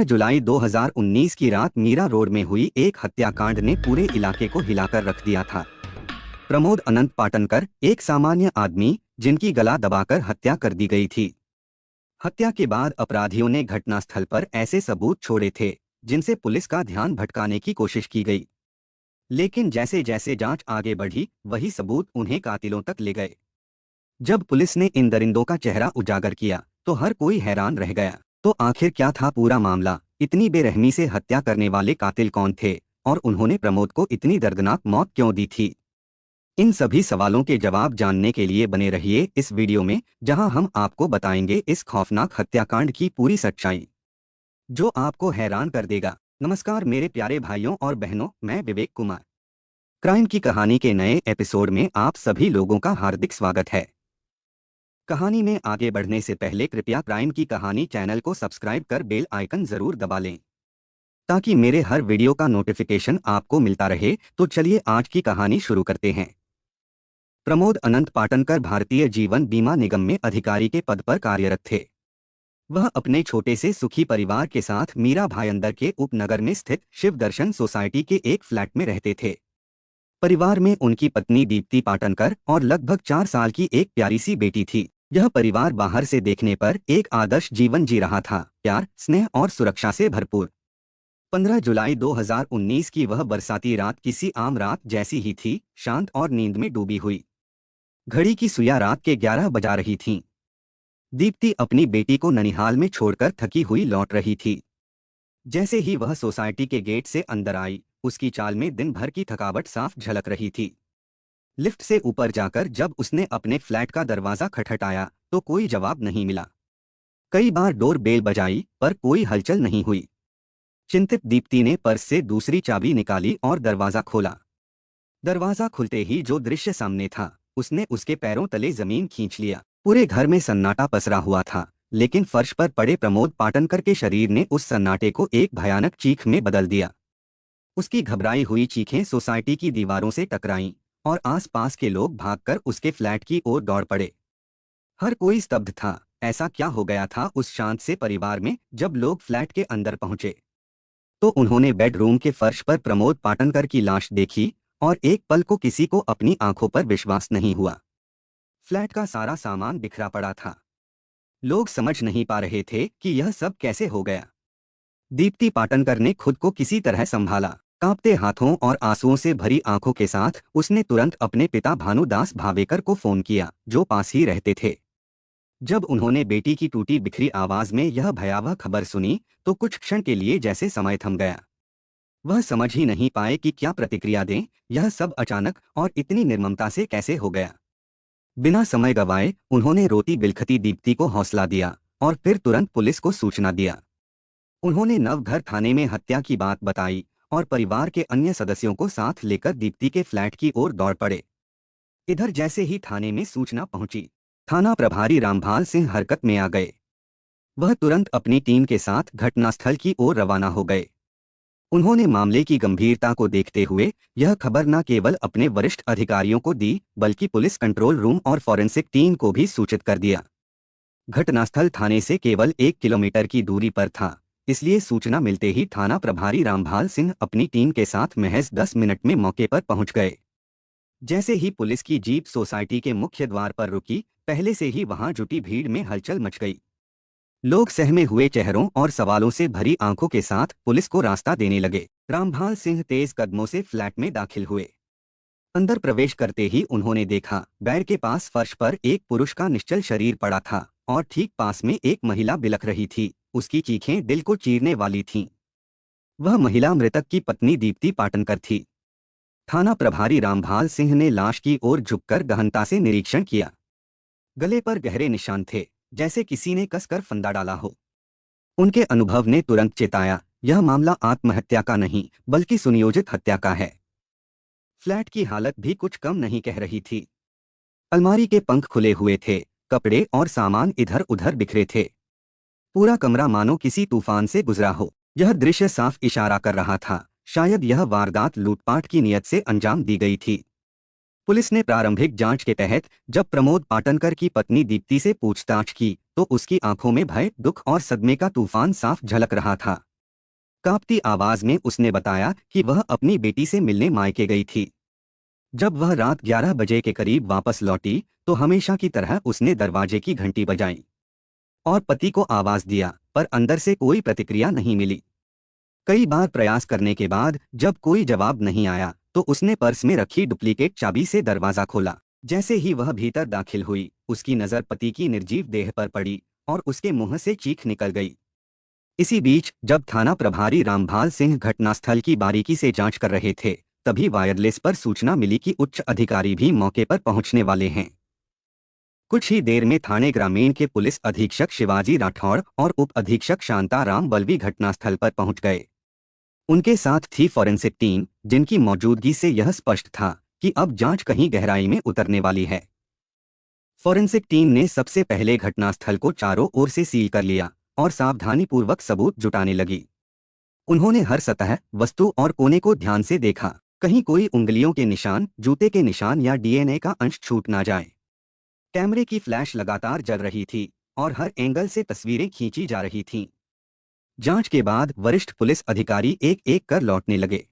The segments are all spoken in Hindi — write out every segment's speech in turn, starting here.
जुलाई 2019 की रात मीरा रोड में हुई एक हत्याकांड ने पूरे इलाके को हिलाकर रख दिया था। प्रमोद अनंत पाटनकर एक सामान्य आदमी जिनकी गला दबाकर हत्या कर दी गई थी। हत्या के बाद अपराधियों ने घटनास्थल पर ऐसे सबूत छोड़े थे जिनसे पुलिस का ध्यान भटकाने की कोशिश की गई, लेकिन जैसे जैसे जांच आगे बढ़ी वही सबूत उन्हें कातिलों तक ले गए। जब पुलिस ने इन दरिंदों का चेहरा उजागर किया तो हर कोई हैरान रह गया। तो आखिर क्या था पूरा मामला? इतनी बेरहमी से हत्या करने वाले कातिल कौन थे और उन्होंने प्रमोद को इतनी दर्दनाक मौत क्यों दी थी? इन सभी सवालों के जवाब जानने के लिए बने रहिए इस वीडियो में, जहां हम आपको बताएंगे इस खौफनाक हत्याकांड की पूरी सच्चाई, जो आपको हैरान कर देगा। नमस्कार मेरे प्यारे भाइयों और बहनों, मैं विवेक कुमार। क्राइम की कहानी के नए एपिसोड में आप सभी लोगों का हार्दिक स्वागत है। कहानी में आगे बढ़ने से पहले कृपया क्राइम की कहानी चैनल को सब्सक्राइब कर बेल आइकन जरूर दबा लें, ताकि मेरे हर वीडियो का नोटिफिकेशन आपको मिलता रहे। तो चलिए आज की कहानी शुरू करते हैं। प्रमोद अनंत पाटनकर भारतीय जीवन बीमा निगम में अधिकारी के पद पर कार्यरत थे। वह अपने छोटे से सुखी परिवार के साथ मीरा भायंदर के उपनगर में स्थित शिव दर्शन सोसाइटी के एक फ्लैट में रहते थे। परिवार में उनकी पत्नी दीप्ति पाटनकर और लगभग 4 साल की एक प्यारी सी बेटी थी। यह परिवार बाहर से देखने पर एक आदर्श जीवन जी रहा था, प्यार, स्नेह और सुरक्षा से भरपूर। 15 जुलाई 2019 की वह बरसाती रात किसी आम रात जैसी ही थी, शांत और नींद में डूबी हुई। घड़ी की सुइयां रात के 11 बजा रही थीं। दीप्ति अपनी बेटी को ननिहाल में छोड़कर थकी हुई लौट रही थी। जैसे ही वह सोसाइटी के गेट से अंदर आई, उसकी चाल में दिन भर की थकावट साफ झलक रही थी। लिफ्ट से ऊपर जाकर जब उसने अपने फ्लैट का दरवाजा खटखटाया तो कोई जवाब नहीं मिला। कई बार डोर बेल बजाई पर कोई हलचल नहीं हुई। चिंतित दीप्ति ने पर्स से दूसरी चाबी निकाली और दरवाजा खोला। दरवाजा खुलते ही जो दृश्य सामने था, उसने उसके पैरों तले जमीन खींच लिया। पूरे घर में सन्नाटा पसरा हुआ था, लेकिन फर्श पर पड़े प्रमोद पाटनकर के शरीर ने उस सन्नाटे को एक भयानक चीख में बदल दिया। उसकी घबराई हुई चीखें सोसाइटी की दीवारों से टकराईं और आसपास के लोग भागकर उसके फ्लैट की ओर दौड़ पड़े। हर कोई स्तब्ध था। ऐसा क्या हो गया था उस शांत से परिवार में? जब लोग फ्लैट के अंदर पहुंचे तो उन्होंने बेडरूम के फर्श पर प्रमोद पाटनकर की लाश देखी और एक पल को किसी को अपनी आंखों पर विश्वास नहीं हुआ। फ्लैट का सारा सामान बिखरा पड़ा था। लोग समझ नहीं पा रहे थे कि यह सब कैसे हो गया। दीप्ति पाटनकर ने खुद को किसी तरह संभाला। कांपते हाथों और आंसुओं से भरी आंखों के साथ उसने तुरंत अपने पिता भानुदास भावेकर को फोन किया, जो पास ही रहते थे। जब उन्होंने बेटी की टूटी बिखरी आवाज में यह भयावह खबर सुनी तो कुछ क्षण के लिए जैसे समय थम गया। वह समझ ही नहीं पाए कि क्या प्रतिक्रिया दें। यह सब अचानक और इतनी निर्ममता से कैसे हो गया। बिना समय गंवाए उन्होंने रोती बिलखती दीप्ति को हौसला दिया और फिर तुरंत पुलिस को सूचना दिया। उन्होंने नवघर थाने में हत्या की बात बताई और परिवार के अन्य सदस्यों को साथ लेकर दीप्ति के फ्लैट की ओर दौड़ पड़े। इधर जैसे ही थाने में सूचना पहुंची, थाना प्रभारी रामभाल सिंह हरकत में आ गए। वह तुरंत अपनी टीम के साथ घटनास्थल की ओर रवाना हो गए। उन्होंने मामले की गंभीरता को देखते हुए यह खबर न केवल अपने वरिष्ठ अधिकारियों को दी, बल्कि पुलिस कंट्रोल रूम और फॉरेंसिक टीम को भी सूचित कर दिया। घटनास्थल थाने से केवल 1 किलोमीटर की दूरी पर था, इसलिए सूचना मिलते ही थाना प्रभारी रामभाल सिंह अपनी टीम के साथ महज 10 मिनट में मौके पर पहुंच गए। जैसे ही पुलिस की जीप सोसाइटी के मुख्य द्वार पर रुकी, पहले से ही वहां जुटी भीड़ में हलचल मच गई। लोग सहमे हुए चेहरों और सवालों से भरी आंखों के साथ पुलिस को रास्ता देने लगे। रामभाल सिंह तेज कदमों से फ्लैट में दाखिल हुए। अंदर प्रवेश करते ही उन्होंने देखा, बेड के पास फर्श पर एक पुरुष का निश्चल शरीर पड़ा था और ठीक पास में एक महिला बिलख रही थी। उसकी चीखें दिल को चीरने वाली थीं। वह महिला मृतक की पत्नी दीप्ति पाटनकर थी। थाना प्रभारी रामभाल सिंह ने लाश की ओर झुककर गहनता से निरीक्षण किया। गले पर गहरे निशान थे, जैसे किसी ने कसकर फंदा डाला हो। उनके अनुभव ने तुरंत चेताया, यह मामला आत्महत्या का नहीं बल्कि सुनियोजित हत्या का है। फ्लैट की हालत भी कुछ कम नहीं कह रही थी। अलमारी के पंख खुले हुए थे, कपड़े और सामान इधर उधर बिखरे थे। पूरा कमरा मानो किसी तूफान से गुजरा हो। यह दृश्य साफ इशारा कर रहा था, शायद यह वारदात लूटपाट की नियत से अंजाम दी गई थी। पुलिस ने प्रारंभिक जांच के तहत जब प्रमोद पाटनकर की पत्नी दीप्ति से पूछताछ की तो उसकी आंखों में भय, दुख और सदमे का तूफान साफ झलक रहा था। कांपती आवाज में उसने बताया कि वह अपनी बेटी से मिलने मायके गई थी। जब वह रात 11 बजे के करीब वापस लौटी तो हमेशा की तरह उसने दरवाजे की घंटी बजाई और पति को आवाज दिया, पर अंदर से कोई प्रतिक्रिया नहीं मिली। कई बार प्रयास करने के बाद जब कोई जवाब नहीं आया तो उसने पर्स में रखी डुप्लीकेट चाबी से दरवाजा खोला। जैसे ही वह भीतर दाखिल हुई, उसकी नजर पति की निर्जीव देह पर पड़ी और उसके मुंह से चीख निकल गई। इसी बीच जब थाना प्रभारी रामभाल सिंह घटनास्थल की बारीकी से जांच कर रहे थे, तभी वायरलेस पर सूचना मिली कि उच्च अधिकारी भी मौके पर पहुंचने वाले हैं। कुछ ही देर में थाने ग्रामीण के पुलिस अधीक्षक शिवाजी राठौड़ और उप अधीक्षक शांताराम बल्वी घटनास्थल पर पहुंच गए। उनके साथ थी फॉरेंसिक टीम, जिनकी मौजूदगी से यह स्पष्ट था कि अब जांच कहीं गहराई में उतरने वाली है। फॉरेंसिक टीम ने सबसे पहले घटनास्थल को चारों ओर से सील कर लिया और सावधानीपूर्वक सबूत जुटाने लगी। उन्होंने हर सतह, वस्तु और कोने को ध्यान से देखा, कहीं कोई उंगलियों के निशान, जूते के निशान या डीएनए का अंश छूट ना जाए। कैमरे की फ्लैश लगातार जल रही थी और हर एंगल से तस्वीरें खींची जा रही थीं। जांच के बाद वरिष्ठ पुलिस अधिकारी एक एक कर लौटने लगे।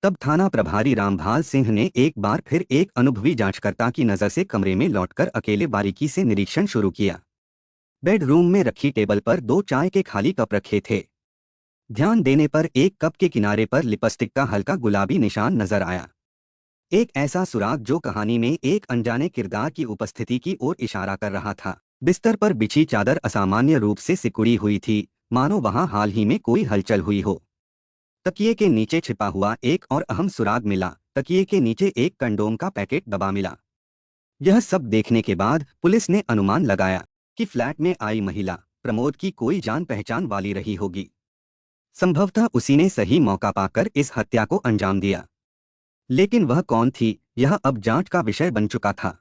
तब थाना प्रभारी रामभाल सिंह ने एक बार फिर एक अनुभवी जांचकर्ता की नजर से कमरे में लौटकर अकेले बारीकी से निरीक्षण शुरू किया। बेडरूम में रखी टेबल पर 2 चाय के खाली कप रखे थे। ध्यान देने पर एक कप के किनारे पर लिपस्टिक का हल्का गुलाबी निशान नजर आया। एक ऐसा सुराग जो कहानी में एक अनजाने किरदार की उपस्थिति की ओर इशारा कर रहा था। बिस्तर पर बिछी चादर असामान्य रूप से सिकुड़ी हुई थी, मानो वहां हाल ही में कोई हलचल हुई हो। तकिए के नीचे छिपा हुआ एक और अहम सुराग मिला। तकिए के नीचे एक कंडोम का पैकेट दबा मिला। यह सब देखने के बाद पुलिस ने अनुमान लगाया कि फ्लैट में आई महिला प्रमोद की कोई जान पहचान वाली रही होगी। संभवतः उसी ने सही मौका पाकर इस हत्या को अंजाम दिया। लेकिन वह कौन थी, यह अब जांच का विषय बन चुका था।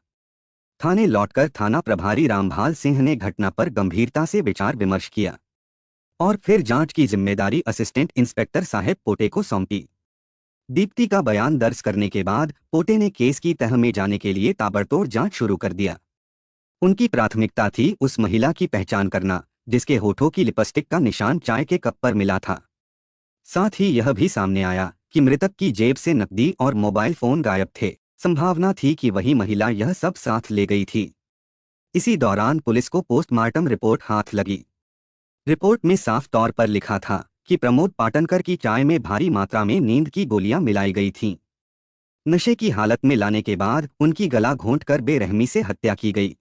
थाने लौटकर थाना प्रभारी रामभाल सिंह ने घटना पर गंभीरता से विचार विमर्श किया और फिर जांच की जिम्मेदारी असिस्टेंट इंस्पेक्टर साहेब पोटे को सौंपी। दीप्ति का बयान दर्ज करने के बाद पोटे ने केस की तह में जाने के लिए ताबड़तोड़ जांच शुरू कर दिया। उनकी प्राथमिकता थी उस महिला की पहचान करना जिसके होठों की लिपस्टिक का निशान चाय के कप पर मिला था। साथ ही यह भी सामने आया कि मृतक की जेब से नकदी और मोबाइल फोन गायब थे। संभावना थी कि वही महिला यह सब साथ ले गई थी। इसी दौरान पुलिस को पोस्टमार्टम रिपोर्ट हाथ लगी। रिपोर्ट में साफ तौर पर लिखा था कि प्रमोद पाटनकर की चाय में भारी मात्रा में नींद की गोलियां मिलाई गई थीं। नशे की हालत में लाने के बाद उनकी गला घोंटकर बेरहमी से हत्या की गई।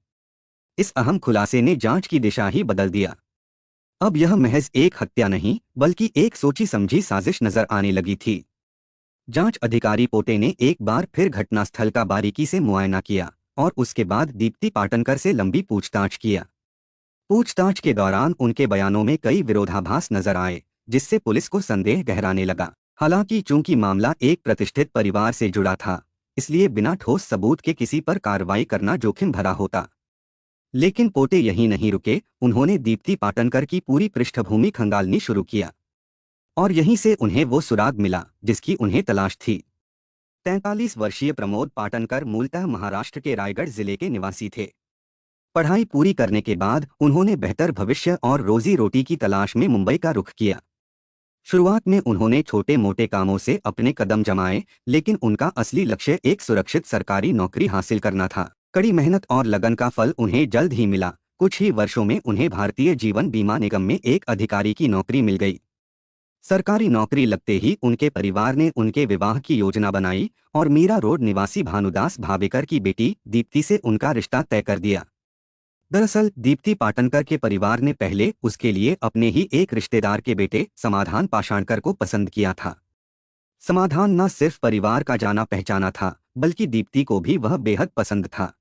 इस अहम खुलासे ने जांच की दिशा ही बदल दिया। अब यह महज एक हत्या नहीं बल्कि एक सोची समझी साजिश नजर आने लगी थी। जांच अधिकारी पोटे ने एक बार फिर घटनास्थल का बारीकी से मुआयना किया और उसके बाद दीप्ति पाटनकर से लंबी पूछताछ किया। पूछताछ के दौरान उनके बयानों में कई विरोधाभास नजर आए, जिससे पुलिस को संदेह गहराने लगा। हालांकि चूंकि मामला एक प्रतिष्ठित परिवार से जुड़ा था, इसलिए बिना ठोस सबूत के किसी पर कार्रवाई करना जोखिम भरा होता। लेकिन पोटे यहीं नहीं रुके। उन्होंने दीप्ति पाटनकर की पूरी पृष्ठभूमि खंगालनी शुरू किया और यहीं से उन्हें वो सुराग मिला जिसकी उन्हें तलाश थी। 43 वर्षीय प्रमोद पाटनकर मूलतः महाराष्ट्र के रायगढ़ जिले के निवासी थे। पढ़ाई पूरी करने के बाद उन्होंने बेहतर भविष्य और रोजी रोटी की तलाश में मुंबई का रुख किया। शुरुआत में उन्होंने छोटे मोटे कामों से अपने कदम जमाए, लेकिन उनका असली लक्ष्य एक सुरक्षित सरकारी नौकरी हासिल करना था। कड़ी मेहनत और लगन का फल उन्हें जल्द ही मिला। कुछ ही वर्षों में उन्हें भारतीय जीवन बीमा निगम में एक अधिकारी की नौकरी मिल गई। सरकारी नौकरी लगते ही उनके परिवार ने उनके विवाह की योजना बनाई और मीरा रोड निवासी भानुदास भावेकर की बेटी दीप्ति से उनका रिश्ता तय कर दिया। दरअसल दीप्ति पाटनकर के परिवार ने पहले उसके लिए अपने ही एक रिश्तेदार के बेटे समाधान पाषाणकर को पसंद किया था। समाधान न सिर्फ परिवार का जाना पहचाना था, बल्कि दीप्ति को भी वह बेहद पसंद था।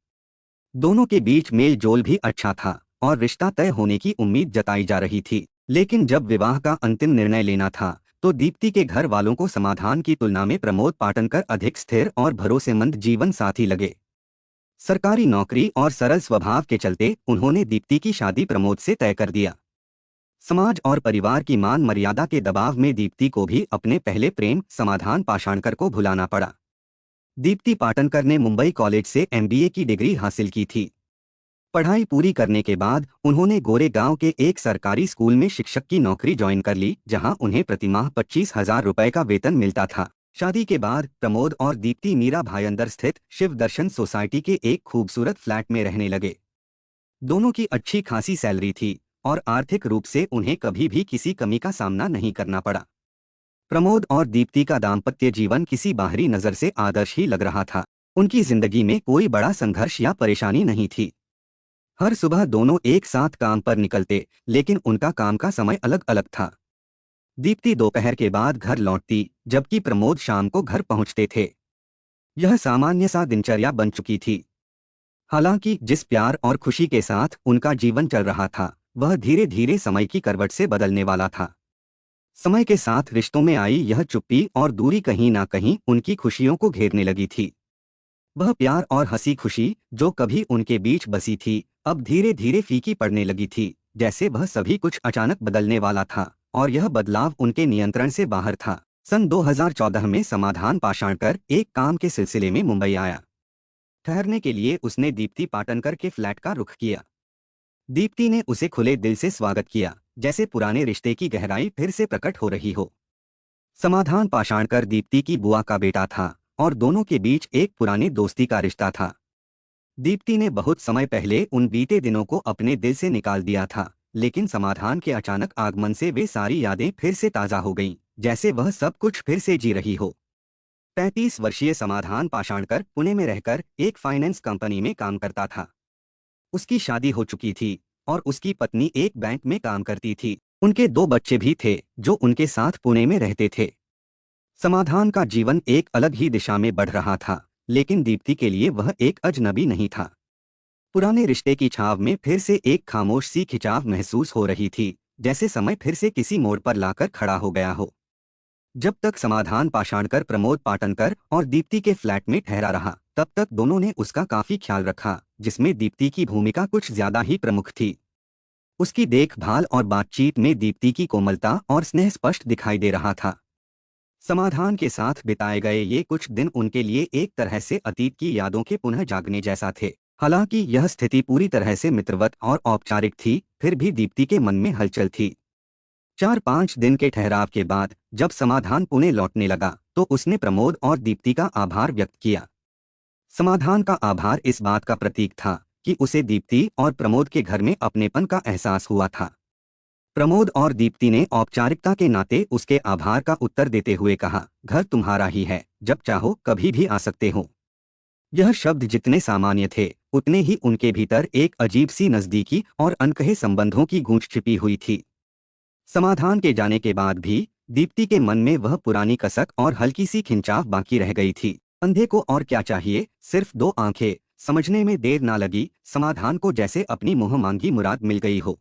दोनों के बीच मेल जोल भी अच्छा था और रिश्ता तय होने की उम्मीद जताई जा रही थी। लेकिन जब विवाह का अंतिम निर्णय लेना था तो दीप्ति के घर वालों को समाधान की तुलना में प्रमोद पाटनकर अधिक स्थिर और भरोसेमंद जीवन साथी लगे। सरकारी नौकरी और सरल स्वभाव के चलते उन्होंने दीप्ति की शादी प्रमोद से तय कर दिया। समाज और परिवार की मान मर्यादा के दबाव में दीप्ति को भी अपने पहले प्रेम समाधान पाषाणकर को भुलाना पड़ा। दीप्ति पाटनकर ने मुंबई कॉलेज से एमबीए की डिग्री हासिल की थी। पढ़ाई पूरी करने के बाद उन्होंने गोरेगांव के एक सरकारी स्कूल में शिक्षक की नौकरी ज्वाइन कर ली, जहां उन्हें प्रतिमाह 25,000 रुपए का वेतन मिलता था। शादी के बाद प्रमोद और दीप्ति मीरा भायंदर स्थित शिव दर्शन सोसाइटी के एक खूबसूरत फ्लैट में रहने लगे। दोनों की अच्छी खासी सैलरी थी और आर्थिक रूप से उन्हें कभी भी किसी कमी का सामना नहीं करना पड़ा। प्रमोद और दीप्ति का दाम्पत्य जीवन किसी बाहरी नजर से आदर्श ही लग रहा था। उनकी जिंदगी में कोई बड़ा संघर्ष या परेशानी नहीं थी। हर सुबह दोनों एक साथ काम पर निकलते, लेकिन उनका काम का समय अलग अलग था। दीप्ति दोपहर के बाद घर लौटती, जबकि प्रमोद शाम को घर पहुंचते थे। यह सामान्य सा दिनचर्या बन चुकी थी। हालांकि जिस प्यार और खुशी के साथ उनका जीवन चल रहा था, वह धीरे धीरे समय की करवट से बदलने वाला था। समय के साथ रिश्तों में आई यह चुप्पी और दूरी कहीं ना कहीं उनकी खुशियों को घेरने लगी थी। वह प्यार और हंसी खुशी जो कभी उनके बीच बसी थी, अब धीरे धीरे फीकी पड़ने लगी थी, जैसे वह सभी कुछ अचानक बदलने वाला था और यह बदलाव उनके नियंत्रण से बाहर था। सन 2014 में समाधान पाषाणकर एक काम के सिलसिले में मुंबई आया। ठहरने के लिए उसने दीप्ति पाटनकर के फ्लैट का रुख किया। दीप्ति ने उसे खुले दिल से स्वागत किया, जैसे पुराने रिश्ते की गहराई फिर से प्रकट हो रही हो। समाधान पाषाणकर दीप्ति की बुआ का बेटा था और दोनों के बीच एक पुरानी दोस्ती का रिश्ता था। दीप्ति ने बहुत समय पहले उन बीते दिनों को अपने दिल से निकाल दिया था, लेकिन समाधान के अचानक आगमन से वे सारी यादें फिर से ताज़ा हो गईं, जैसे वह सब कुछ फिर से जी रही हो। 35 वर्षीय समाधान पाषाणकर पुणे में रहकर एक फाइनेंस कंपनी में काम करता था। उसकी शादी हो चुकी थी और उसकी पत्नी एक बैंक में काम करती थी। उनके 2 बच्चे भी थे जो उनके साथ पुणे में रहते थे। समाधान का जीवन एक अलग ही दिशा में बढ़ रहा था, लेकिन दीप्ति के लिए वह एक अजनबी नहीं था। पुराने रिश्ते की छाव में फिर से एक खामोश सी खिंचाव महसूस हो रही थी, जैसे समय फिर से किसी मोड़ पर लाकर खड़ा हो गया हो। जब तक समाधान पाषाणकर प्रमोद पाटनकर और दीप्ति के फ्लैट में ठहरा रहा, तब तक दोनों ने उसका काफी ख्याल रखा, जिसमें दीप्ति की भूमिका कुछ ज्यादा ही प्रमुख थी। उसकी देखभाल और बातचीत में दीप्ति की कोमलता और स्नेह स्पष्ट दिखाई दे रहा था। समाधान के साथ बिताए गए ये कुछ दिन उनके लिए एक तरह से अतीत की यादों के पुनः जागने जैसा थे। हालांकि यह स्थिति पूरी तरह से मित्रवत और औपचारिक थी, फिर भी दीप्ति के मन में हलचल थी। 4-5 दिन के ठहराव के बाद जब समाधान पुणे लौटने लगा, तो उसने प्रमोद और दीप्ति का आभार व्यक्त किया। समाधान का आभार इस बात का प्रतीक था कि उसे दीप्ति और प्रमोद के घर में अपनेपन का एहसास हुआ था। प्रमोद और दीप्ति ने औपचारिकता के नाते उसके आभार का उत्तर देते हुए कहा, घर तुम्हारा ही है, जब चाहो कभी भी आ सकते हो। यह शब्द जितने सामान्य थे, उतने ही उनके भीतर एक अजीब सी नजदीकी और अनकहे संबंधों की गूंज छिपी हुई थी। समाधान के जाने के बाद भी दीप्ति के मन में वह पुरानी कसक और हल्की सी खिंचाव बाकी रह गई थी। अंधे को और क्या चाहिए, सिर्फ 2 आंखें। समझने में देर ना लगी, समाधान को जैसे अपनी मुँह मांगी मुराद मिल गई हो।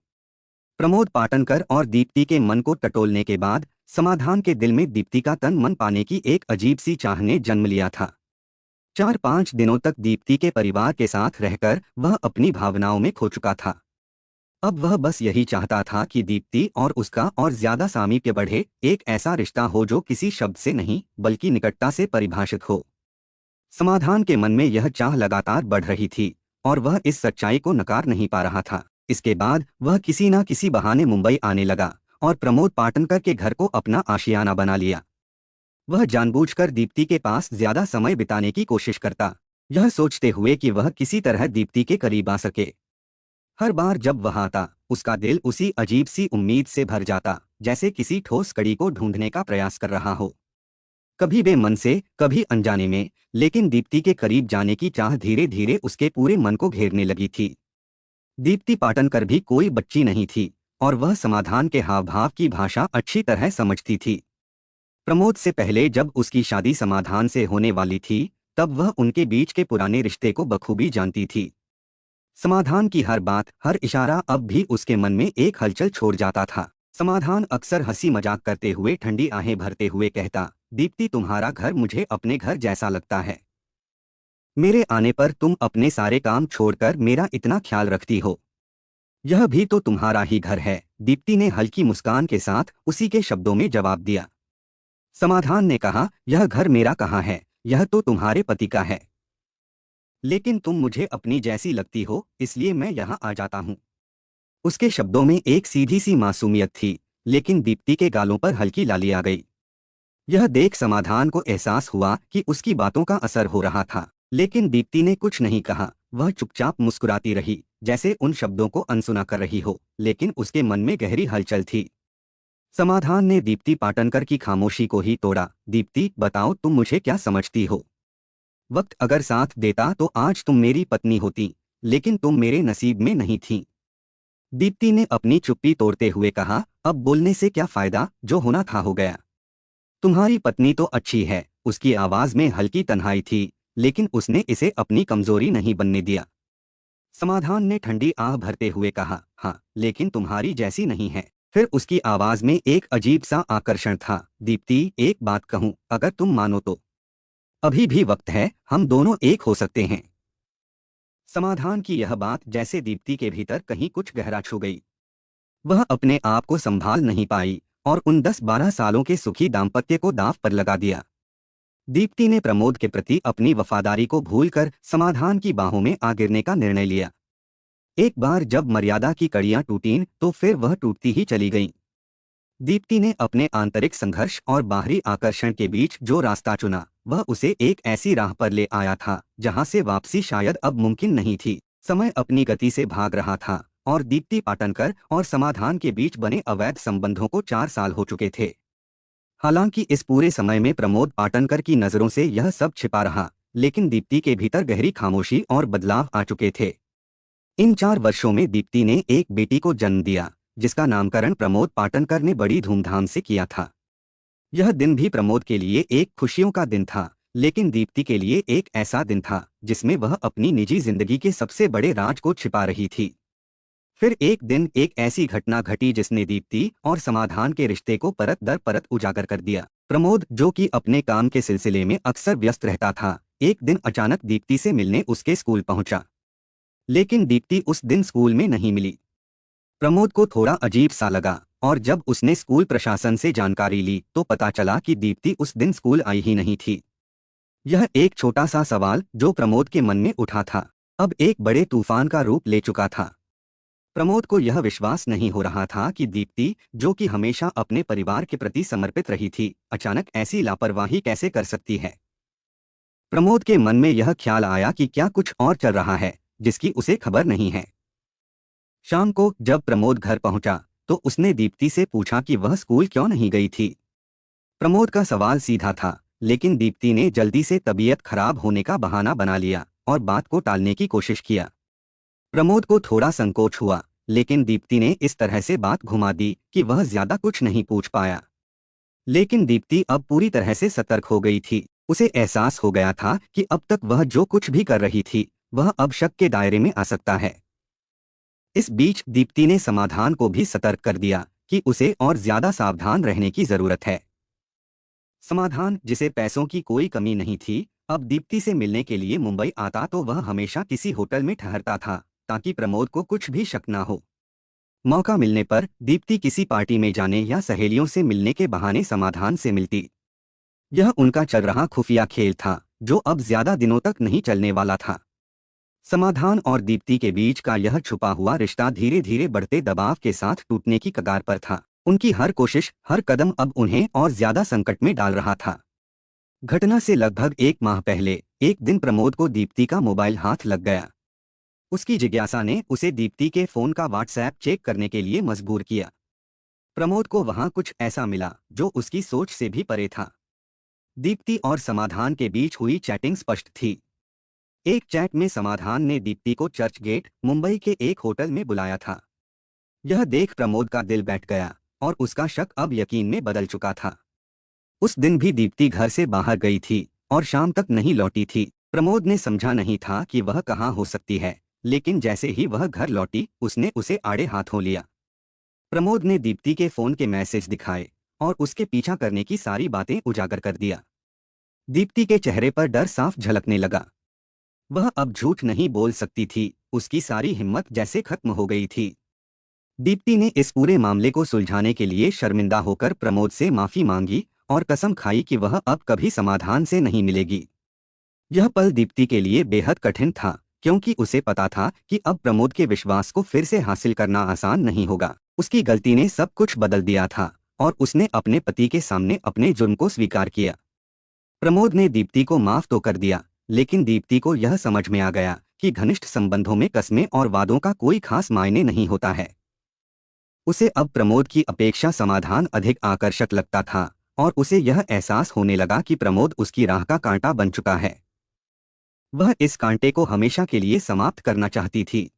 प्रमोद पाटनकर और दीप्ति के मन को टटोलने के बाद समाधान के दिल में दीप्ति का तन मन पाने की एक अजीब सी चाह ने जन्म लिया था। 4-5 दिनों तक दीप्ति के परिवार के साथ रहकर वह अपनी भावनाओं में खो चुका था। अब वह बस यही चाहता था कि दीप्ति और उसका और ज्यादा सामीप्य बढ़े, एक ऐसा रिश्ता हो जो किसी शब्द से नहीं बल्कि निकटता से परिभाषित हो। समाधान के मन में यह चाह लगातार बढ़ रही थी और वह इस सच्चाई को नकार नहीं पा रहा था। इसके बाद वह किसी न किसी बहाने मुंबई आने लगा और प्रमोद पाटनकर के घर को अपना आशियाना बना लिया। वह जानबूझकर दीप्ति के पास ज्यादा समय बिताने की कोशिश करता, यह सोचते हुए कि वह किसी तरह दीप्ति के करीब आ सके। हर बार जब वह आता, उसका दिल उसी अजीब सी उम्मीद से भर जाता, जैसे किसी ठोस कड़ी को ढूंढने का प्रयास कर रहा हो। कभी बेमन से, कभी अनजाने में, लेकिन दीप्ति के करीब जाने की चाह धीरे धीरे उसके पूरे मन को घेरने लगी थी। दीप्ति पाटनकर भी कोई बच्ची नहीं थी और वह समाधान के हाव भाव की भाषा अच्छी तरह समझती थी। प्रमोद से पहले जब उसकी शादी समाधान से होने वाली थी, तब वह उनके बीच के पुराने रिश्ते को बखूबी जानती थी। समाधान की हर बात, हर इशारा अब भी उसके मन में एक हलचल छोड़ जाता था। समाधान अक्सर हंसी मजाक करते हुए ठंडी आहें भरते हुए कहता, दीप्ति तुम्हारा घर मुझे अपने घर जैसा लगता है। मेरे आने पर तुम अपने सारे काम छोड़कर मेरा इतना ख्याल रखती हो। यह भी तो तुम्हारा ही घर है। दीप्ति ने हल्की मुस्कान के साथ उसी के शब्दों में जवाब दिया। समाधान ने कहा, यह घर मेरा कहाँ है, यह तो तुम्हारे पति का है। लेकिन तुम मुझे अपनी जैसी लगती हो, इसलिए मैं यहाँ आ जाता हूँ। उसके शब्दों में एक सीधी सी मासूमियत थी, लेकिन दीप्ति के गालों पर हल्की लाली आ गई। यह देख समाधान को एहसास हुआ कि उसकी बातों का असर हो रहा था, लेकिन दीप्ति ने कुछ नहीं कहा। वह चुपचाप मुस्कुराती रही, जैसे उन शब्दों को अनसुना कर रही हो, लेकिन उसके मन में गहरी हलचल थी। समाधान ने दीप्ति पाटनकर की खामोशी को ही तोड़ा। दीप्ति, बताओ, तुम मुझे क्या समझती हो? वक्त अगर साथ देता तो आज तुम मेरी पत्नी होती, लेकिन तुम मेरे नसीब में नहीं थी। दीप्ति ने अपनी चुप्पी तोड़ते हुए कहा, अब बोलने से क्या फायदा, जो होना था हो गया। तुम्हारी पत्नी तो अच्छी है। उसकी आवाज में हल्की तन्हाई थी, लेकिन उसने इसे अपनी कमजोरी नहीं बनने दिया। समाधान ने ठंडी आह भरते हुए कहा, हाँ, लेकिन तुम्हारी जैसी नहीं है। फिर उसकी आवाज में एक अजीब सा आकर्षण था। दीप्ति, एक बात कहूं, अगर तुम मानो तो अभी भी वक्त है, हम दोनों एक हो सकते हैं। समाधान की यह बात जैसे दीप्ति के भीतर कहीं कुछ गहरा छू गई। वह अपने आप को संभाल नहीं पाई और उन 10-12 सालों के सुखी दाम्पत्य को दांव पर लगा दिया। दीप्ति ने प्रमोद के प्रति अपनी वफादारी को भूलकर समाधान की बाहों में आ गिरने का निर्णय लिया। एक बार जब मर्यादा की कड़ियां टूटीं तो फिर वह टूटती ही चली गईं। दीप्ति ने अपने आंतरिक संघर्ष और बाहरी आकर्षण के बीच जो रास्ता चुना, वह उसे एक ऐसी राह पर ले आया था जहां से वापसी शायद अब मुमकिन नहीं थी। समय अपनी गति से भाग रहा था और दीप्ति पाटनकर और समाधान के बीच बने अवैध संबंधों को 4 साल हो चुके थे। हालांकि इस पूरे समय में प्रमोद पाटनकर की नजरों से यह सब छिपा रहा, लेकिन दीप्ति के भीतर गहरी खामोशी और बदलाव आ चुके थे। इन 4 वर्षों में दीप्ति ने एक बेटी को जन्म दिया, जिसका नामकरण प्रमोद पाटनकर ने बड़ी धूमधाम से किया था। यह दिन भी प्रमोद के लिए एक खुशियों का दिन था, लेकिन दीप्ति के लिए एक ऐसा दिन था जिसमें वह अपनी निजी जिंदगी के सबसे बड़े राज को छिपा रही थी। फिर एक दिन एक ऐसी घटना घटी जिसने दीप्ति और समाधान के रिश्ते को परत दर परत उजागर कर दिया। प्रमोद, जो कि अपने काम के सिलसिले में अक्सर व्यस्त रहता था, एक दिन अचानक दीप्ति से मिलने उसके स्कूल पहुंचा। लेकिन दीप्ति उस दिन स्कूल में नहीं मिली। प्रमोद को थोड़ा अजीब सा लगा और जब उसने स्कूल प्रशासन से जानकारी ली तो पता चला कि दीप्ति उस दिन स्कूल आई ही नहीं थी। यह एक छोटा सा सवाल जो प्रमोद के मन में उठा था, अब एक बड़े तूफान का रूप ले चुका था। प्रमोद को यह विश्वास नहीं हो रहा था कि दीप्ति, जो कि हमेशा अपने परिवार के प्रति समर्पित रही थी, अचानक ऐसी लापरवाही कैसे कर सकती है। प्रमोद के मन में यह ख्याल आया कि क्या कुछ और चल रहा है जिसकी उसे खबर नहीं है। शाम को जब प्रमोद घर पहुंचा तो उसने दीप्ति से पूछा कि वह स्कूल क्यों नहीं गई थी। प्रमोद का सवाल सीधा था, लेकिन दीप्ति ने जल्दी से तबीयत खराब होने का बहाना बना लिया और बात को टालने की कोशिश किया। प्रमोद को थोड़ा संकोच हुआ, लेकिन दीप्ति ने इस तरह से बात घुमा दी कि वह ज्यादा कुछ नहीं पूछ पाया। लेकिन दीप्ति अब पूरी तरह से सतर्क हो गई थी। उसे एहसास हो गया था कि अब तक वह जो कुछ भी कर रही थी, वह अब शक के दायरे में आ सकता है। इस बीच दीप्ति ने समाधान को भी सतर्क कर दिया कि उसे और ज्यादा सावधान रहने की जरूरत है। समाधान, जिसे पैसों की कोई कमी नहीं थी, अब दीप्ति से मिलने के लिए मुंबई आता तो वह हमेशा किसी होटल में ठहरता था ताकि प्रमोद को कुछ भी शक न हो। मौका मिलने पर दीप्ति किसी पार्टी में जाने या सहेलियों से मिलने के बहाने समाधान से मिलती। यह उनका चल रहा खुफिया खेल था जो अब ज्यादा दिनों तक नहीं चलने वाला था। समाधान और दीप्ति के बीच का यह छुपा हुआ रिश्ता धीरे धीरे बढ़ते दबाव के साथ टूटने की कगार पर था। उनकी हर कोशिश, हर कदम अब उन्हें और ज्यादा संकट में डाल रहा था। घटना से लगभग 1 माह पहले एक दिन प्रमोद को दीप्ति का मोबाइल हाथ लग गया। उसकी जिज्ञासा ने उसे दीप्ति के फोन का व्हाट्सएप चेक करने के लिए मजबूर किया। प्रमोद को वहां कुछ ऐसा मिला जो उसकी सोच से भी परे था। दीप्ति और समाधान के बीच हुई चैटिंग स्पष्ट थी। एक चैट में समाधान ने दीप्ति को चर्च गेट, मुंबई के एक होटल में बुलाया था। यह देख प्रमोद का दिल बैठ गया और उसका शक अब यकीन में बदल चुका था। उस दिन भी दीप्ति घर से बाहर गई थी और शाम तक नहीं लौटी थी। प्रमोद ने समझा नहीं था कि वह कहाँ हो सकती है, लेकिन जैसे ही वह घर लौटी उसने उसे आड़े हाथों लिया। प्रमोद ने दीप्ति के फोन के मैसेज दिखाए और उसके पीछा करने की सारी बातें उजागर कर दिया। दीप्ति के चेहरे पर डर साफ झलकने लगा। वह अब झूठ नहीं बोल सकती थी, उसकी सारी हिम्मत जैसे खत्म हो गई थी। दीप्ति ने इस पूरे मामले को सुलझाने के लिए शर्मिंदा होकर प्रमोद से माफी मांगी और कसम खाई कि वह अब कभी समाधान से नहीं मिलेगी। यह पल दीप्ति के लिए बेहद कठिन था, क्योंकि उसे पता था कि अब प्रमोद के विश्वास को फिर से हासिल करना आसान नहीं होगा। उसकी गलती ने सब कुछ बदल दिया था और उसने अपने पति के सामने अपने जुर्म को स्वीकार किया। प्रमोद ने दीप्ति को माफ तो कर दिया, लेकिन दीप्ति को यह समझ में आ गया कि घनिष्ठ संबंधों में कस्में और वादों का कोई खास मायने नहीं होता है। उसे अब प्रमोद की अपेक्षा समाधान अधिक आकर्षक लगता था और उसे यह एहसास होने लगा कि प्रमोद उसकी राह का कांटा बन चुका है। वह इस कांटे को हमेशा के लिए समाप्त करना चाहती थी।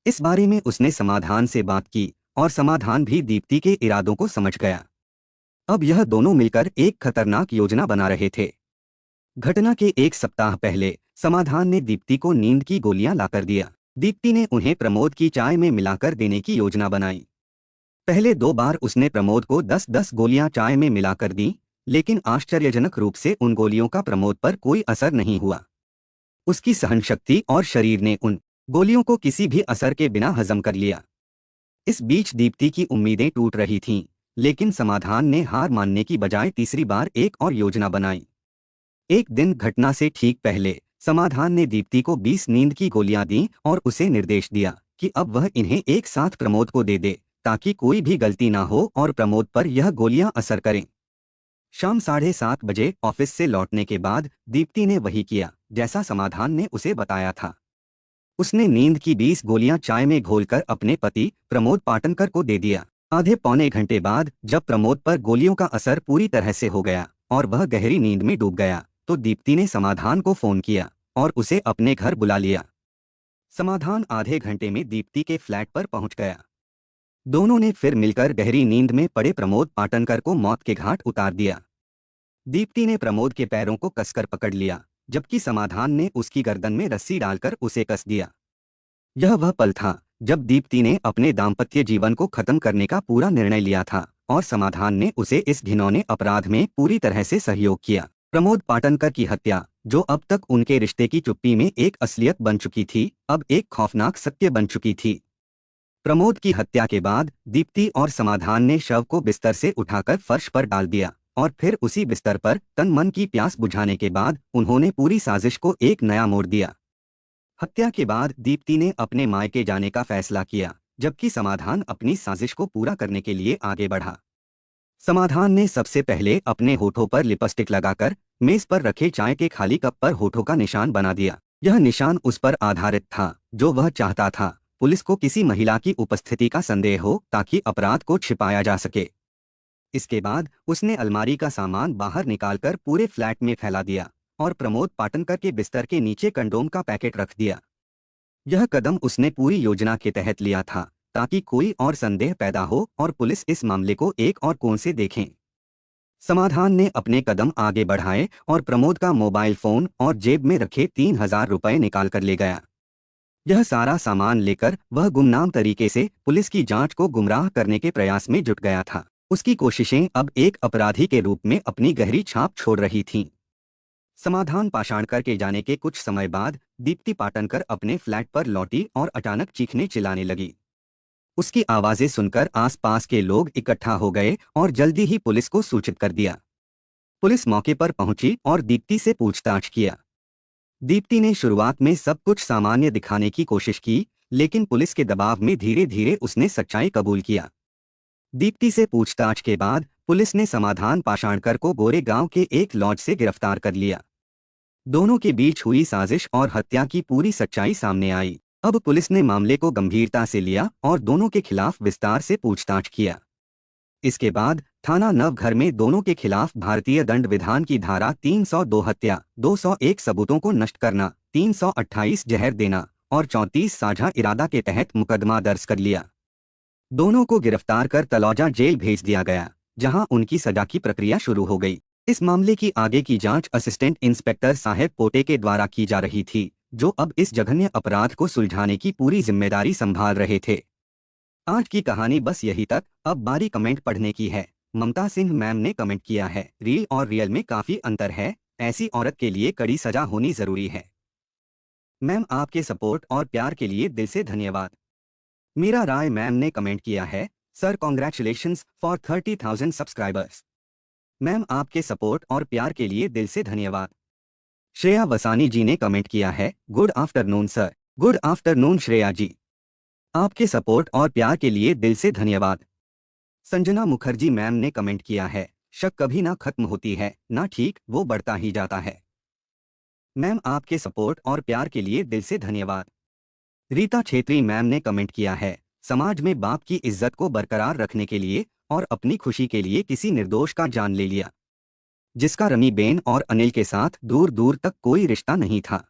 इस बारे में उसने समाधान से बात की और समाधान भी दीप्ति के इरादों को समझ गया। अब यह दोनों मिलकर एक खतरनाक योजना बना रहे थे। घटना के एक सप्ताह पहले समाधान ने दीप्ति को नींद की गोलियां लाकर दिया। दीप्ति ने उन्हें प्रमोद की चाय में मिलाकर देने की योजना बनाई। पहले 2 बार उसने प्रमोद को 10-10 गोलियां चाय में मिलाकर दी, लेकिन आश्चर्यजनक रूप से उन गोलियों का प्रमोद पर कोई असर नहीं हुआ। उसकी सहनशक्ति और शरीर ने उन गोलियों को किसी भी असर के बिना हजम कर लिया। इस बीच दीप्ति की उम्मीदें टूट रही थीं, लेकिन समाधान ने हार मानने की बजाय तीसरी बार एक और योजना बनाई। एक दिन घटना से ठीक पहले समाधान ने दीप्ति को 20 नींद की गोलियां दी और उसे निर्देश दिया कि अब वह इन्हें एक साथ प्रमोद को दे दे, ताकि कोई भी गलती ना हो और प्रमोद पर यह गोलियां असर करें। शाम 7:30 बजे ऑफिस से लौटने के बाद दीप्ति ने वही किया जैसा समाधान ने उसे बताया था। उसने नींद की 20 गोलियां चाय में घोलकर अपने पति प्रमोद पाटनकर को दे दिया। आधे पौने घंटे बाद जब प्रमोद पर गोलियों का असर पूरी तरह से हो गया और वह गहरी नींद में डूब गया, तो दीप्ति ने समाधान को फोन किया और उसे अपने घर बुला लिया। समाधान आधे घंटे में दीप्ति के फ्लैट पर पहुंच गया। दोनों ने फिर मिलकर गहरी नींद में पड़े प्रमोद पाटनकर को मौत के घाट उतार दिया। दीप्ति ने प्रमोद के पैरों को कसकर पकड़ लिया, जबकि समाधान ने उसकी गर्दन में रस्सी डालकर उसे कस दिया। यह वह पल था जब दीप्ति ने अपने दाम्पत्य जीवन को खत्म करने का पूरा निर्णय लिया था और समाधान ने उसे इस घिनौने अपराध में पूरी तरह से सहयोग किया। प्रमोद पाटनकर की हत्या, जो अब तक उनके रिश्ते की चुप्पी में एक असलियत बन चुकी थी, अब एक खौफनाक सत्य बन चुकी थी। प्रमोद की हत्या के बाद दीप्ति और समाधान ने शव को बिस्तर से उठाकर फर्श पर डाल दिया और फिर उसी बिस्तर पर तन मन की प्यास बुझाने के बाद उन्होंने पूरी साजिश को एक नया मोड़ दिया। हत्या के बाद दीप्ति ने अपने मायके जाने का फैसला किया, जबकि समाधान अपनी साजिश को पूरा करने के लिए आगे बढ़ा। समाधान ने सबसे पहले अपने होठों पर लिपस्टिक लगाकर मेज पर रखे चाय के खाली कप पर होठों का निशान बना दिया। यह निशान उस पर आधारित था जो वह चाहता था, पुलिस को किसी महिला की उपस्थिति का संदेह हो ताकि अपराध को छिपाया जा सके। इसके बाद उसने अलमारी का सामान बाहर निकालकर पूरे फ्लैट में फैला दिया और प्रमोद पाटनकर के बिस्तर के नीचे कंडोम का पैकेट रख दिया। यह कदम उसने पूरी योजना के तहत लिया था ताकि कोई और संदेह पैदा हो और पुलिस इस मामले को एक और कोण से देखें। समाधान ने अपने कदम आगे बढ़ाए और प्रमोद का मोबाइल फोन और जेब में रखे 3000 रुपये निकालकर ले गया। यह सारा सामान लेकर वह गुमनाम तरीके से पुलिस की जांच को गुमराह करने के प्रयास में जुट गया था। उसकी कोशिशें अब एक अपराधी के रूप में अपनी गहरी छाप छोड़ रही थीं। समाधान पाषाणकर के जाने के कुछ समय बाद दीप्ति पाटनकर अपने फ्लैट पर लौटी और अचानक चीखने चिल्लाने लगी। उसकी आवाजें सुनकर आसपास के लोग इकट्ठा हो गए और जल्दी ही पुलिस को सूचित कर दिया। पुलिस मौके पर पहुंची और दीप्ति से पूछताछ किया। दीप्ति ने शुरुआत में सब कुछ सामान्य दिखाने की कोशिश की, लेकिन पुलिस के दबाव में धीरे धीरे उसने सच्चाई कबूल किया। दीप्ति से पूछताछ के बाद पुलिस ने समाधान पाषाणकर को गोरेगांव के एक लॉज से गिरफ्तार कर लिया। दोनों के बीच हुई साजिश और हत्या की पूरी सच्चाई सामने आई। अब पुलिस ने मामले को गंभीरता से लिया और दोनों के खिलाफ विस्तार से पूछताछ किया। इसके बाद थाना नवघर में दोनों के खिलाफ भारतीय दंड विधान की धारा 302 हत्या, 201 सबूतों को नष्ट करना, 328 जहर देना और 34 साझा इरादा के तहत मुकदमा दर्ज कर लिया। दोनों को गिरफ्तार कर तलौजा जेल भेज दिया गया, जहां उनकी सजा की प्रक्रिया शुरू हो गई। इस मामले की आगे की जांच असिस्टेंट इंस्पेक्टर साहेब पोटे के द्वारा की जा रही थी, जो अब इस जघन्य अपराध को सुलझाने की पूरी जिम्मेदारी संभाल रहे थे। आज की कहानी बस यही तक। अब बारी कमेंट पढ़ने की है। ममता सिंह मैम ने कमेंट किया है, रील और रियल में काफी अंतर है, ऐसी औरत के लिए कड़ी सजा होनी जरूरी है। मैम आपके सपोर्ट और प्यार के लिए दिल से धन्यवाद। मीरा राय मैम ने कमेंट किया है, sir congratulations for 30,000 subscribers. Ma'am आपके सपोर्ट और प्यार के लिए दिल से धन्यवाद। श्रेया वसानी जी ने कमेंट किया है, good afternoon sir. Good afternoon Shreya ji. आपके सपोर्ट और प्यार के लिए दिल से धन्यवाद। संजना मुखर्जी मैम ने कमेंट किया है, शक कभी ना खत्म होती है ना, ठीक वो बढ़ता ही जाता है। मैम आपके सपोर्ट और प्यार के लिए दिल से धन्यवाद। रीता छेत्री मैम ने कमेंट किया है, समाज में बाप की इज्जत को बरकरार रखने के लिए और अपनी खुशी के लिए किसी निर्दोष का जान ले लिया, जिसका रमी बेन और अनिल के साथ दूर दूर तक कोई रिश्ता नहीं था।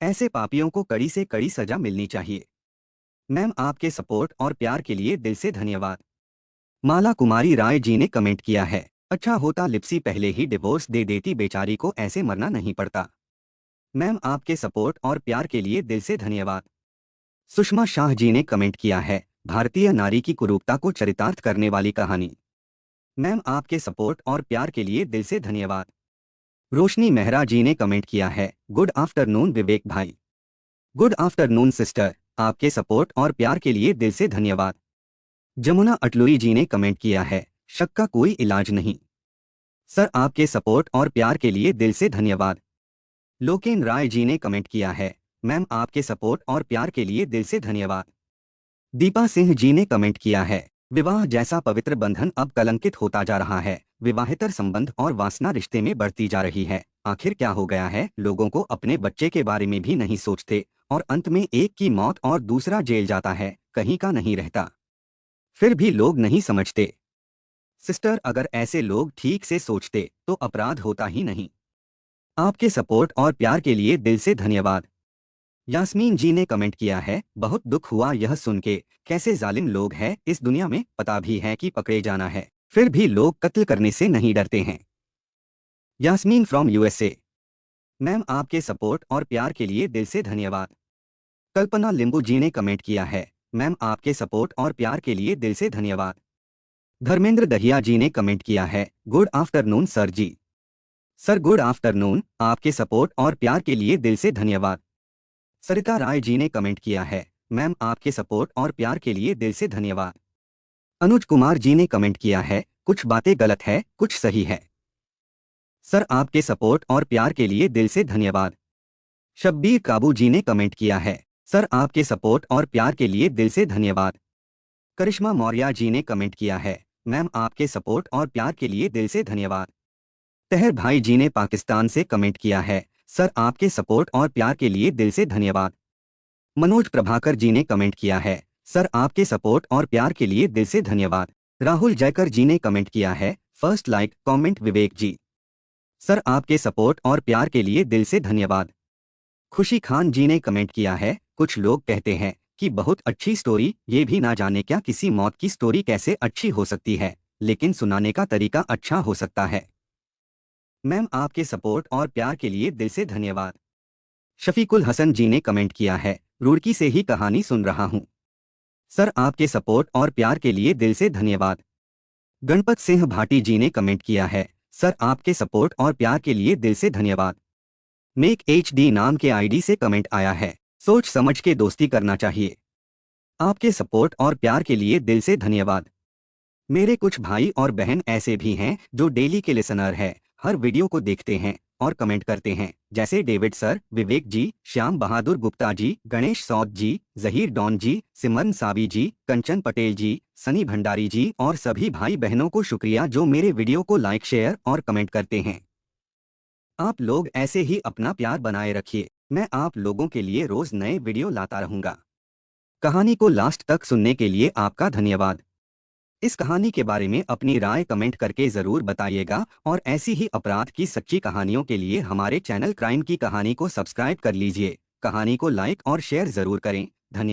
ऐसे पापियों को कड़ी से कड़ी सजा मिलनी चाहिए। मैम आपके सपोर्ट और प्यार के लिए दिल से धन्यवाद। माला कुमारी राय जी ने कमेंट किया है, अच्छा होता लिप्सी पहले ही डिवोर्स दे देती, बेचारी को ऐसे मरना नहीं पड़ता। मैम आपके सपोर्ट और प्यार के लिए दिल से धन्यवाद। सुषमा शाह जी ने कमेंट किया है, भारतीय नारी की कुरूपता को चरितार्थ करने वाली कहानी। मैम आपके सपोर्ट और प्यार के लिए दिल से धन्यवाद। रोशनी मेहरा जी ने कमेंट किया है, गुड आफ्टरनून विवेक भाई। गुड आफ्टरनून सिस्टर, आपके सपोर्ट और प्यार के लिए दिल से धन्यवाद। जमुना अटलुई जी ने कमेंट किया है, शक का कोई इलाज नहीं। सर आपके सपोर्ट और प्यार के लिए दिल से धन्यवाद। लोकेन राय जी ने कमेंट किया है, मैम आपके सपोर्ट और प्यार के लिए दिल से धन्यवाद। दीपा सिंह जी ने कमेंट किया है, विवाह जैसा पवित्र बंधन अब कलंकित होता जा रहा है, विवाहेतर संबंध और वासना रिश्ते में बढ़ती जा रही है। आखिर क्या हो गया है, लोगों को अपने बच्चे के बारे में भी नहीं सोचते और अंत में एक की मौत और दूसरा जेल जाता है, कहीं का नहीं रहता। फिर भी लोग नहीं समझते। सिस्टर अगर ऐसे लोग ठीक से सोचते तो अपराध होता ही नहीं। आपके सपोर्ट और प्यार के लिए दिल से धन्यवाद। यास्मीन जी ने कमेंट किया है, बहुत दुख हुआ यह सुन के, कैसे जालिम लोग हैं इस दुनिया में, पता भी है कि पकड़े जाना है फिर भी लोग कत्ल करने से नहीं डरते हैं। Yasmin from USA. मैम आपके सपोर्ट और प्यार के लिए दिल से धन्यवाद। कल्पना लिंबू जी ने कमेंट किया है, मैम आपके सपोर्ट और प्यार के लिए दिल से धन्यवाद। धर्मेंद्र दहिया जी ने कमेंट किया है, गुड आफ्टरनून सर जी। सर गुड आफ्टरनून, आपके सपोर्ट और प्यार के लिए दिल से धन्यवाद। सरिता राय जी ने कमेंट किया है, मैम आपके सपोर्ट और प्यार के लिए दिल से धन्यवाद। अनुज कुमार जी ने कमेंट किया है, कुछ बातें गलत है कुछ सही है। सर आपके सपोर्ट और प्यार के लिए दिल से धन्यवाद। शब्बीर काबू जी ने कमेंट किया है, सर आपके सपोर्ट और प्यार के लिए दिल से धन्यवाद। करिश्मा मौर्य जी ने कमेंट किया है, मैम आपके सपोर्ट और प्यार के लिए दिल से धन्यवाद। तहर भाई जी ने पाकिस्तान से कमेंट किया है, सर आपके सपोर्ट और प्यार के लिए दिल से धन्यवाद। मनोज प्रभाकर जी ने कमेंट किया है, सर आपके सपोर्ट और प्यार के लिए दिल से धन्यवाद। राहुल जयकर जी ने कमेंट किया है, फर्स्ट लाइक कमेंट विवेक जी। सर आपके सपोर्ट और प्यार के लिए दिल से धन्यवाद। खुशी खान जी ने कमेंट किया है, कुछ लोग कहते हैं कि बहुत अच्छी स्टोरी, ये भी ना जाने क्या किसी मौत की स्टोरी कैसे अच्छी हो सकती है, लेकिन सुनाने का तरीका अच्छा हो सकता है। मैम आपके सपोर्ट और प्यार के लिए दिल से धन्यवाद। शफीकुल हसन जी ने कमेंट किया है, रुड़की से ही कहानी सुन रहा हूं। सर आपके सपोर्ट और प्यार के लिए दिल से धन्यवाद। गणपत सिंह भाटी जी ने कमेंट किया है, सर आपके सपोर्ट और प्यार के लिए दिल से धन्यवाद। मेक HD नाम के आईडी से कमेंट आया है, सोच समझ के दोस्ती करना चाहिए। आपके सपोर्ट और प्यार के लिए दिल से धन्यवाद। मेरे कुछ भाई और बहन ऐसे भी हैं जो डेली के लिसनर हैं, हर वीडियो को देखते हैं और कमेंट करते हैं, जैसे डेविड सर, विवेक जी, श्याम बहादुर गुप्ता जी, गणेश सौद जी, जहीर डॉन जी, सिमरन सावी जी, कंचन पटेल जी, सनी भंडारी जी और सभी भाई बहनों को शुक्रिया जो मेरे वीडियो को लाइक शेयर और कमेंट करते हैं। आप लोग ऐसे ही अपना प्यार बनाए रखिए, मैं आप लोगों के लिए रोज नए वीडियो लाता रहूंगा। कहानी को लास्ट तक सुनने के लिए आपका धन्यवाद। इस कहानी के बारे में अपनी राय कमेंट करके ज़रूर बताइएगा और ऐसी ही अपराध की सच्ची कहानियों के लिए हमारे चैनल क्राइम की कहानी को सब्सक्राइब कर लीजिए। कहानी को लाइक और शेयर ज़रूर करें। धन्यवाद।